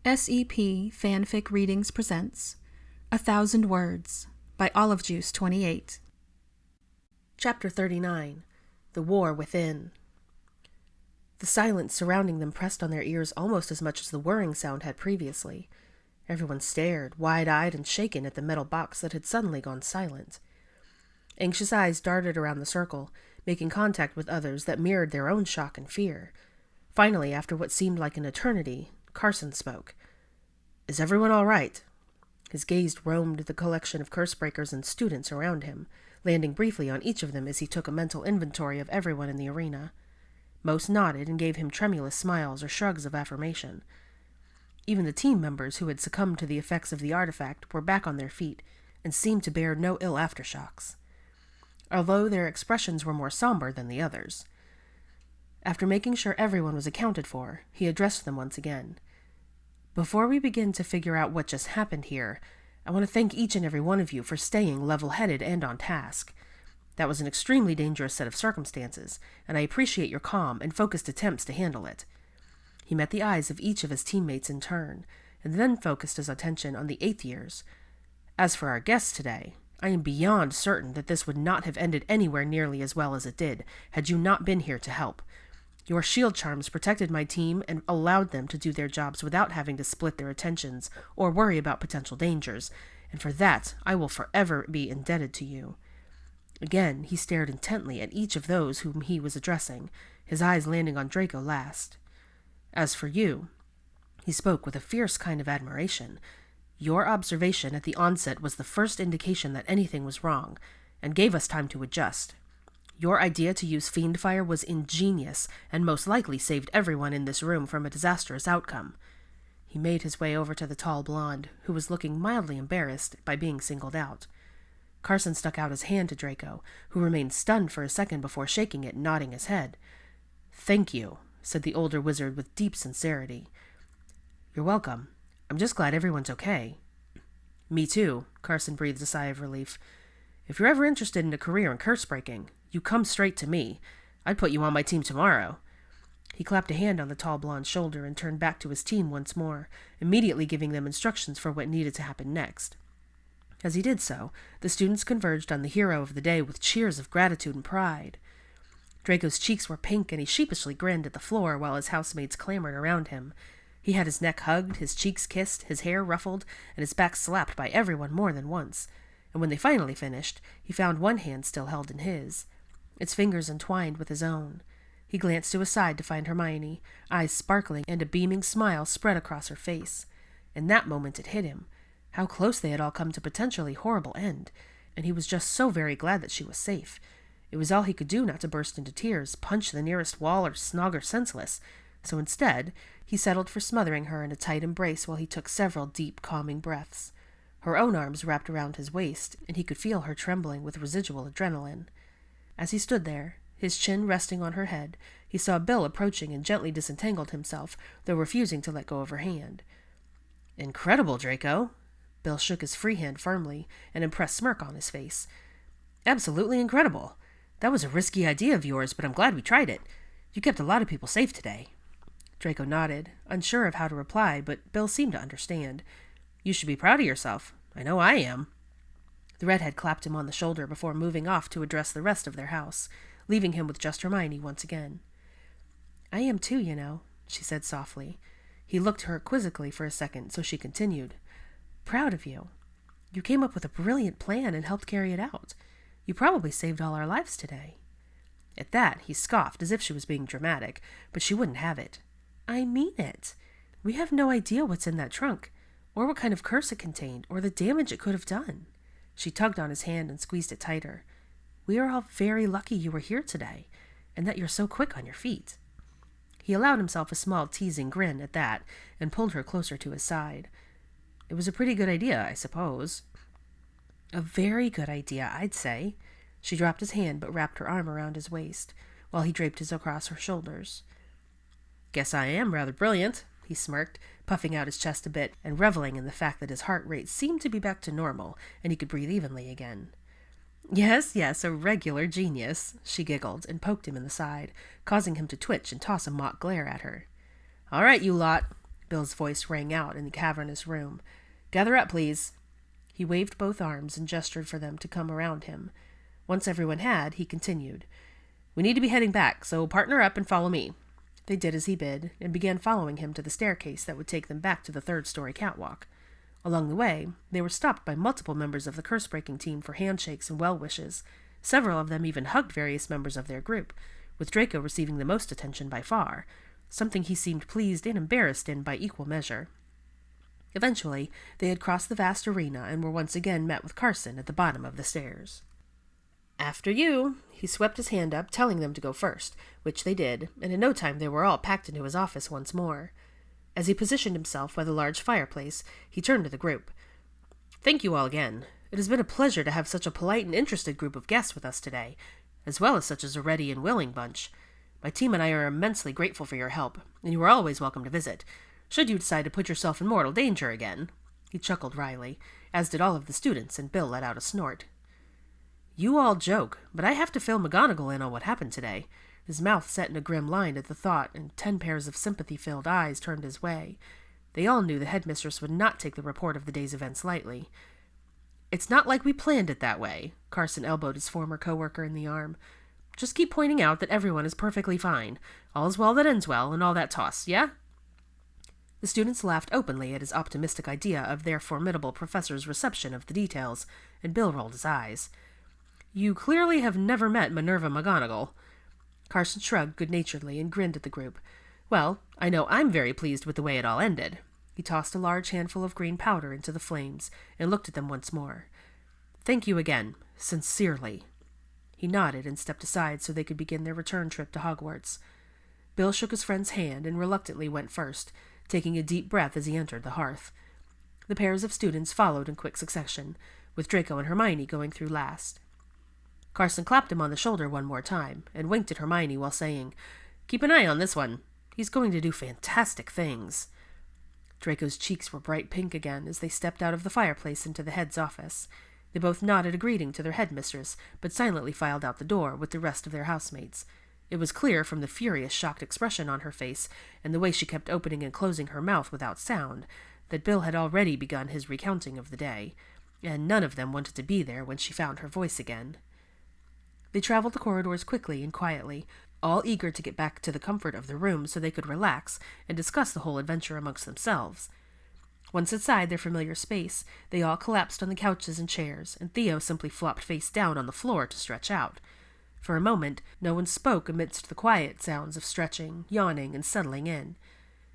SEP Fanfic Readings presents 1,000 Words by Olive Juice 28. Chapter 39. The War Within. The silence surrounding them pressed on their ears almost as much as the whirring sound had previously. Everyone stared, wide-eyed and shaken at the metal box that had suddenly gone silent. Anxious eyes darted around the circle, making contact with others that mirrored their own shock and fear. Finally, after what seemed like an eternity, Carson spoke. "Is everyone all right?" His gaze roamed the collection of cursebreakers and students around him, landing briefly on each of them as he took a mental inventory of everyone in the arena. Most nodded and gave him tremulous smiles or shrugs of affirmation. Even the team members who had succumbed to the effects of the artifact were back on their feet and seemed to bear no ill aftershocks, although their expressions were more somber than the others. After making sure everyone was accounted for, he addressed them once again. "Before we begin to figure out what just happened here, I want to thank each and every one of you for staying level-headed and on task. That was an extremely dangerous set of circumstances, and I appreciate your calm and focused attempts to handle it." He met the eyes of each of his teammates in turn, and then focused his attention on the 8th years. "As for our guests today, I am beyond certain that this would not have ended anywhere nearly as well as it did, had you not been here to help. Your shield charms protected my team and allowed them to do their jobs without having to split their attentions or worry about potential dangers, and for that I will forever be indebted to you." Again, he stared intently at each of those whom he was addressing, his eyes landing on Draco last. "As for you," he spoke with a fierce kind of admiration, "your observation at the onset was the first indication that anything was wrong, and gave us time to adjust. Your idea to use fiend fire was ingenious, and most likely saved everyone in this room from a disastrous outcome." He made his way over to the tall blonde, who was looking mildly embarrassed by being singled out. Carson stuck out his hand to Draco, who remained stunned for a second before shaking it and nodding his head. "Thank you," said the older wizard with deep sincerity. "You're welcome. I'm just glad everyone's okay." "Me too," Carson breathed a sigh of relief. "If you're ever interested in a career in curse breaking, you come straight to me. I'd put you on my team tomorrow." He clapped a hand on the tall blonde's shoulder and turned back to his team once more, immediately giving them instructions for what needed to happen next. As he did so, the students converged on the hero of the day with cheers of gratitude and pride. Draco's cheeks were pink and he sheepishly grinned at the floor while his housemates clamored around him. He had his neck hugged, his cheeks kissed, his hair ruffled, and his back slapped by everyone more than once, and when they finally finished, he found one hand still held in his, its fingers entwined with his own. He glanced to his side to find Hermione, eyes sparkling and a beaming smile spread across her face. In that moment it hit him. How close they had all come to potentially horrible end, and he was just so very glad that she was safe. It was all he could do not to burst into tears, punch the nearest wall, or snog her senseless, so instead, he settled for smothering her in a tight embrace while he took several deep, calming breaths. Her own arms wrapped around his waist, and he could feel her trembling with residual adrenaline. As he stood there, his chin resting on her head, he saw Bill approaching and gently disentangled himself, though refusing to let go of her hand. "Incredible, Draco!" Bill shook his free hand firmly, an impressed smirk on his face. "Absolutely incredible. That was a risky idea of yours, but I'm glad we tried it. You kept a lot of people safe today." Draco nodded, unsure of how to reply, but Bill seemed to understand. "You should be proud of yourself. I know I am." The redhead clapped him on the shoulder before moving off to address the rest of their house, leaving him with just Hermione once again. "I am too, you know," she said softly. He looked at her quizzically for a second, so she continued. "Proud of you. You came up with a brilliant plan and helped carry it out. You probably saved all our lives today." At that, he scoffed as if she was being dramatic, but she wouldn't have it. "I mean it. We have no idea what's in that trunk, or what kind of curse it contained, or the damage it could have done." She tugged on his hand and squeezed it tighter. "We are all very lucky you were here today, and that you're so quick on your feet." He allowed himself a small teasing grin at that, and pulled her closer to his side. "It was a pretty good idea, I suppose." "A very good idea, I'd say." She dropped his hand but wrapped her arm around his waist, while he draped his across her shoulders. "Guess I am rather brilliant," he smirked, puffing out his chest a bit and reveling in the fact that his heart rate seemed to be back to normal and he could breathe evenly again. "Yes, a regular genius," she giggled and poked him in the side, causing him to twitch and toss a mock glare at her. "All right, you lot. Bill's voice rang out in the cavernous room. "Gather up, please." He waved both arms and gestured for them to come around him. Once everyone had, he continued, "We need to be heading back, so partner up and follow me." They did as he bid, and began following him to the staircase that would take them back to the third-story catwalk. Along the way, they were stopped by multiple members of the curse-breaking team for handshakes and well-wishes. Several of them even hugged various members of their group, with Draco receiving the most attention by far, something he seemed pleased and embarrassed in by equal measure. Eventually, they had crossed the vast arena and were once again met with Carson at the bottom of the stairs. "After you," he swept his hand up, telling them to go first, which they did, and in no time they were all packed into his office once more. As he positioned himself by the large fireplace, he turned to the group. "Thank you all again. It has been a pleasure to have such a polite and interested group of guests with us today, as well as such a ready and willing bunch. My team and I are immensely grateful for your help, and you are always welcome to visit, should you decide to put yourself in mortal danger again." He chuckled wryly, as did all of the students, and Bill let out a snort. "You all joke, but I have to fill McGonagall in on what happened today." His mouth set in a grim line at the thought, and 10 pairs of sympathy-filled eyes turned his way. They all knew the headmistress would not take the report of the day's events lightly. "It's not like we planned it that way," Carson elbowed his former co-worker in the arm. "Just keep pointing out that everyone is perfectly fine. All's well that ends well, and all that toss, yeah?" The students laughed openly at his optimistic idea of their formidable professor's reception of the details, and Bill rolled his eyes. "You clearly have never met Minerva McGonagall." Carson shrugged good-naturedly and grinned at the group. "Well, I know I'm very pleased with the way it all ended." He tossed a large handful of green powder into the flames and looked at them once more. "Thank you again, sincerely." He nodded and stepped aside so they could begin their return trip to Hogwarts. Bill shook his friend's hand and reluctantly went first, taking a deep breath as he entered the hearth. The pairs of students followed in quick succession, with Draco and Hermione going through last. Carson clapped him on the shoulder one more time, and winked at Hermione while saying, "Keep an eye on this one. He's going to do fantastic things." Draco's cheeks were bright pink again as they stepped out of the fireplace into the head's office. They both nodded a greeting to their headmistress, but silently filed out the door with the rest of their housemates. It was clear from the furious, shocked expression on her face and the way she kept opening and closing her mouth without sound that Bill had already begun his recounting of the day, and none of them wanted to be there when she found her voice again. They traveled the corridors quickly and quietly, all eager to get back to the comfort of their rooms so they could relax and discuss the whole adventure amongst themselves. Once inside their familiar space, they all collapsed on the couches and chairs, and Theo simply flopped face down on the floor to stretch out. For a moment, no one spoke amidst the quiet sounds of stretching, yawning, and settling in.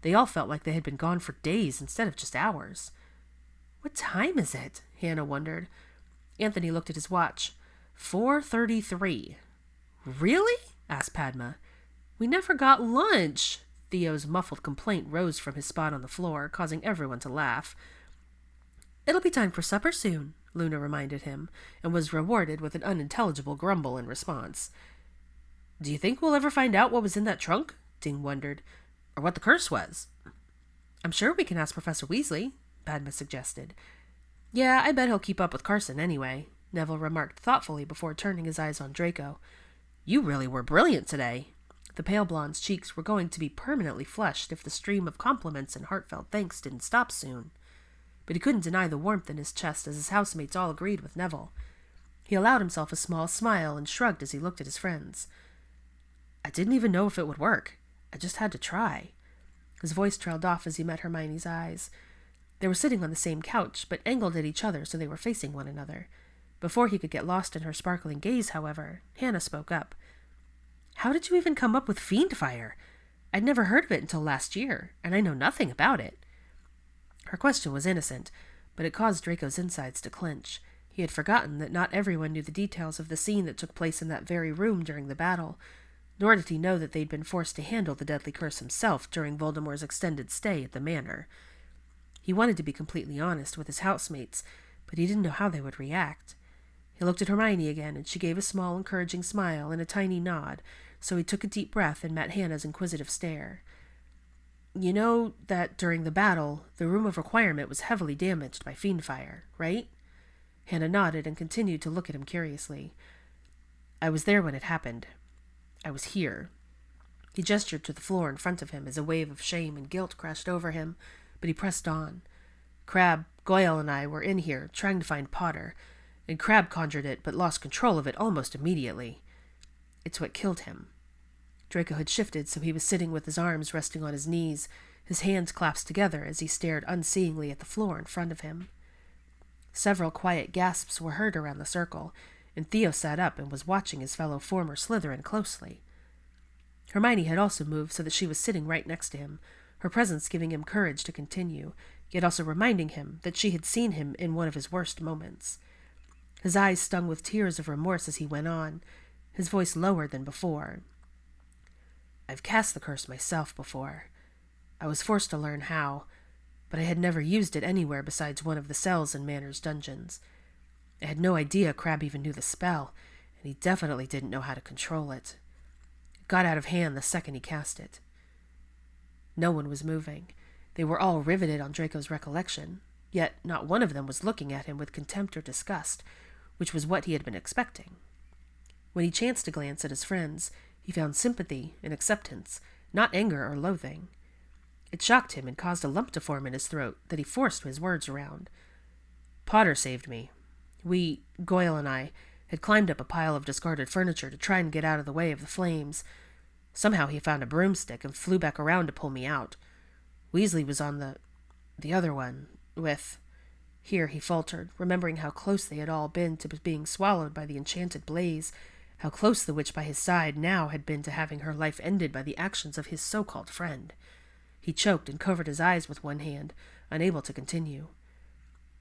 They all felt like they had been gone for days instead of just hours. "What time is it?" Hannah wondered. Anthony looked at his watch. 4:33. "Really?" asked Padma. "We never got lunch." Theo's muffled complaint rose from his spot on the floor, causing everyone to laugh. "It'll be time for supper soon," Luna reminded him, and was rewarded with an unintelligible grumble in response. "Do you think we'll ever find out what was in that trunk?" Ding wondered. "Or what the curse was?" "I'm sure we can ask Professor Weasley," Padma suggested. "Yeah, I bet he'll keep up with Carson anyway," Neville remarked thoughtfully before turning his eyes on Draco. "You really were brilliant today." The pale blonde's cheeks were going to be permanently flushed if the stream of compliments and heartfelt thanks didn't stop soon. But he couldn't deny the warmth in his chest as his housemates all agreed with Neville. He allowed himself a small smile and shrugged as he looked at his friends. "I didn't even know if it would work. I just had to try." His voice trailed off as he met Hermione's eyes. They were sitting on the same couch, but angled at each other so they were facing one another. Before he could get lost in her sparkling gaze, however, Hannah spoke up. "How did you even come up with Fiendfire? I'd never heard of it until last year, and I know nothing about it." Her question was innocent, but it caused Draco's insides to clench. He had forgotten that not everyone knew the details of the scene that took place in that very room during the battle, nor did he know that they'd been forced to handle the deadly curse himself during Voldemort's extended stay at the manor. He wanted to be completely honest with his housemates, but he didn't know how they would react. He looked at Hermione again, and she gave a small, encouraging smile and a tiny nod, so he took a deep breath and met Hannah's inquisitive stare. "You know that during the battle, the Room of Requirement was heavily damaged by Fiendfire, right?" Hannah nodded and continued to look at him curiously. "I was there when it happened. I was here." He gestured to the floor in front of him as a wave of shame and guilt crashed over him, but he pressed on. Crab, Goyle, and I were in here trying to find Potter, and Crab conjured it but lost control of it almost immediately. It's what killed him. Draco had shifted so he was sitting with his arms resting on his knees, his hands clasped together as he stared unseeingly at the floor in front of him. Several quiet gasps were heard around the circle, and Theo sat up and was watching his fellow former Slytherin closely. Hermione had also moved so that she was sitting right next to him, her presence giving him courage to continue, yet also reminding him that she had seen him in one of his worst moments. His eyes stung with tears of remorse as he went on, his voice lower than before. I've cast the curse myself before. I was forced to learn how, but I had never used it anywhere besides one of the cells in Manor's dungeons. I had no idea Crabbe even knew the spell, and he definitely didn't know how to control it. It got out of hand the second he cast it. No one was moving. They were all riveted on Draco's recollection, yet not one of them was looking at him with contempt or disgust, which was what he had been expecting. When he chanced to glance at his friends, he found sympathy and acceptance, not anger or loathing. It shocked him and caused a lump to form in his throat that he forced his words around. Potter saved me. We, Goyle and I, had climbed up a pile of discarded furniture to try and get out of the way of the flames. Somehow he found a broomstick and flew back around to pull me out. Weasley was on the other one, with... Here he faltered, remembering how close they had all been to being swallowed by the enchanted blaze, how close the witch by his side now had been to having her life ended by the actions of his so-called friend. He choked and covered his eyes with one hand, unable to continue.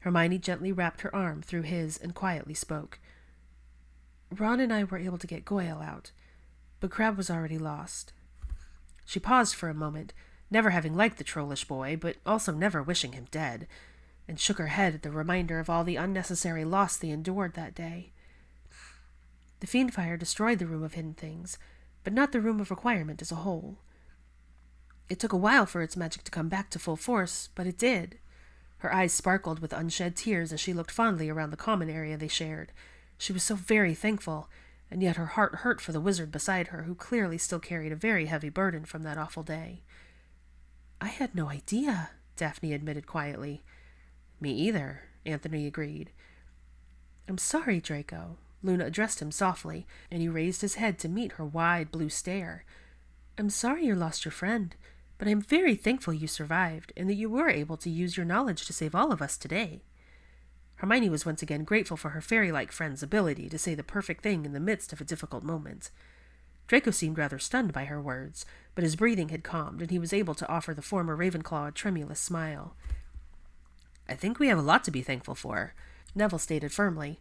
Hermione gently wrapped her arm through his and quietly spoke. Ron and I were able to get Goyle out, but Crabbe was already lost. She paused for a moment, never having liked the trollish boy, but also never wishing him dead, and shook her head at the reminder of all the unnecessary loss they endured that day. The fiend fire destroyed the Room of Hidden Things, but not the Room of Requirement as a whole. It took a while for its magic to come back to full force, but it did. Her eyes sparkled with unshed tears as she looked fondly around the common area they shared. She was so very thankful, and yet her heart hurt for the wizard beside her, who clearly still carried a very heavy burden from that awful day. I had no idea, Daphne admitted quietly. Me either, Anthony agreed. I'm sorry, Draco. Luna addressed him softly, and he raised his head to meet her wide blue stare. I'm sorry you lost your friend, but I'm very thankful you survived, and that you were able to use your knowledge to save all of us today. Hermione was once again grateful for her fairy-like friend's ability to say the perfect thing in the midst of a difficult moment. Draco seemed rather stunned by her words, but his breathing had calmed, and he was able to offer the former Ravenclaw a tremulous smile. I think we have a lot to be thankful for, Neville stated firmly.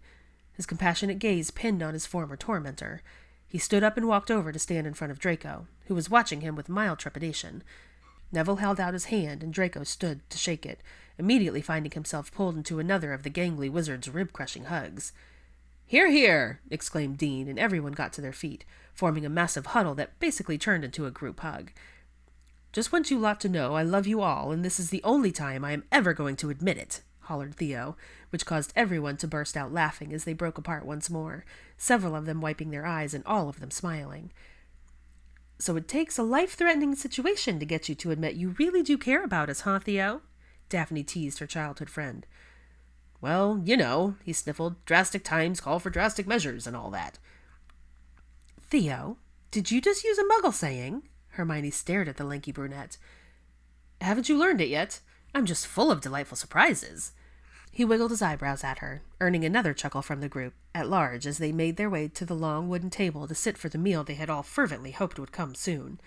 His compassionate gaze pinned on his former tormentor. He stood up and walked over to stand in front of Draco, who was watching him with mild trepidation. Neville held out his hand, and Draco stood to shake it, immediately finding himself pulled into another of the gangly wizard's rib-crushing hugs. "Hear, hear!" exclaimed Dean, and everyone got to their feet, forming a massive huddle that basically turned into a group hug. "Just want you lot to know I love you all, and this is the only time I am ever going to admit it," hollered Theo, which caused everyone to burst out laughing as they broke apart once more, several of them wiping their eyes and all of them smiling. "So it takes a life-threatening situation to get you to admit you really do care about us, huh, Theo?" Daphne teased her childhood friend. "Well, you know," he sniffled, "drastic times call for drastic measures and all that." "Theo, did you just use a Muggle saying?" Hermione stared at the lanky brunette. "Haven't you learned it yet? I'm just full of delightful surprises." He wiggled his eyebrows at her, earning another chuckle from the group at large as they made their way to the long wooden table to sit for the meal they had all fervently hoped would come soon.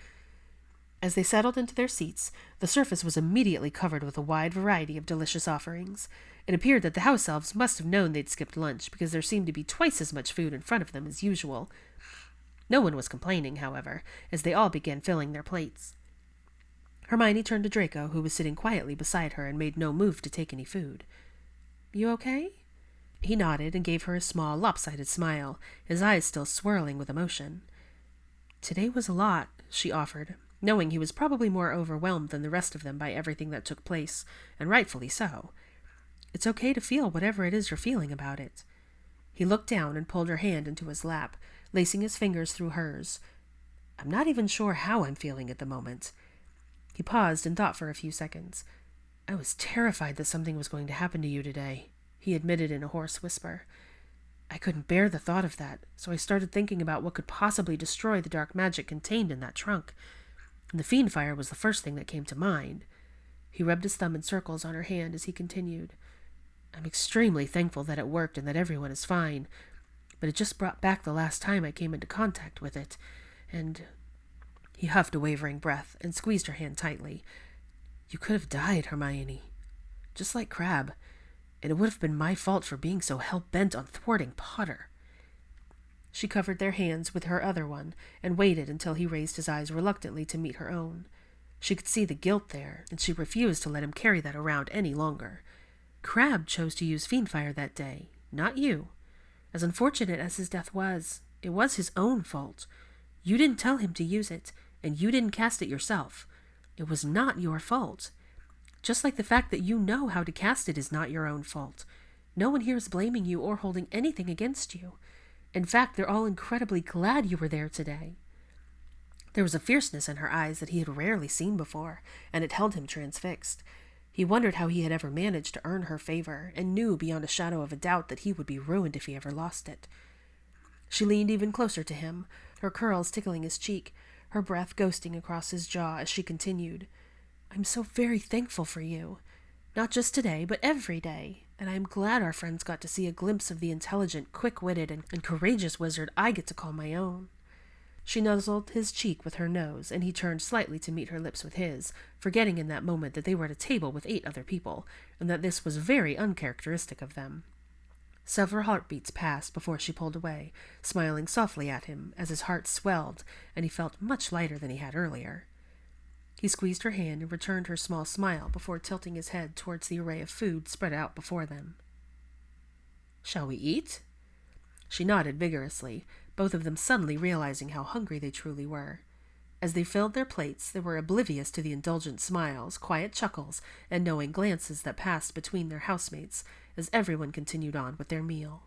As they settled into their seats, the surface was immediately covered with a wide variety of delicious offerings. It appeared that the house elves must have known they'd skipped lunch, because there seemed to be twice as much food in front of them as usual. No one was complaining, however, as they all began filling their plates. Hermione turned to Draco, who was sitting quietly beside her and made no move to take any food. "You okay?" He nodded and gave her a small, lopsided smile, his eyes still swirling with emotion. "Today was a lot," she offered, knowing he was probably more overwhelmed than the rest of them by everything that took place, and rightfully so. "It's okay to feel whatever it is you're feeling about it." He looked down and pulled her hand into his lap, lacing his fingers through hers. I'm not even sure how I'm feeling at the moment." He paused and thought for a few seconds. "I was terrified that something was going to happen to you today," he admitted in a hoarse whisper. "I couldn't bear the thought of that, so I started thinking about what could possibly destroy the dark magic contained in that trunk. And the fiend fire was the first thing that came to mind." He rubbed his thumb in circles on her hand as he continued. "I'm extremely thankful that it worked and that everyone is fine, but it just brought back the last time I came into contact with it, and—" He huffed a wavering breath and squeezed her hand tightly. "You could have died, Hermione. Just like Crabbe, and it would have been my fault for being so hell-bent on thwarting Potter." She covered their hands with her other one and waited until he raised his eyes reluctantly to meet her own. She could see the guilt there, and she refused to let him carry that around any longer. Crabbe chose to use fiendfire that day, not you. As unfortunate as his death was, it was his own fault. You didn't tell him to use it, and you didn't cast it yourself. It was not your fault. Just like the fact that you know how to cast it is not your own fault. No one here is blaming you or holding anything against you. In fact, they're all incredibly glad you were there today." There was a fierceness in her eyes that he had rarely seen before, and it held him transfixed. He wondered how he had ever managed to earn her favor, and knew beyond a shadow of a doubt that he would be ruined if he ever lost it. She leaned even closer to him, her curls tickling his cheek, her breath ghosting across his jaw as she continued. "I'm so very thankful for you. Not just today, but every day. And I'm glad our friends got to see a glimpse of the intelligent, quick-witted, and courageous wizard I get to call my own." She nuzzled his cheek with her nose, and he turned slightly to meet her lips with his, forgetting in that moment that they were at a table with 8 other people, and that this was very uncharacteristic of them. Several heartbeats passed before she pulled away, smiling softly at him as his heart swelled, and he felt much lighter than he had earlier. He squeezed her hand and returned her small smile before tilting his head towards the array of food spread out before them. "Shall we eat?" She nodded vigorously, both of them suddenly realizing how hungry they truly were. As they filled their plates, they were oblivious to the indulgent smiles, quiet chuckles, and knowing glances that passed between their housemates as everyone continued on with their meal.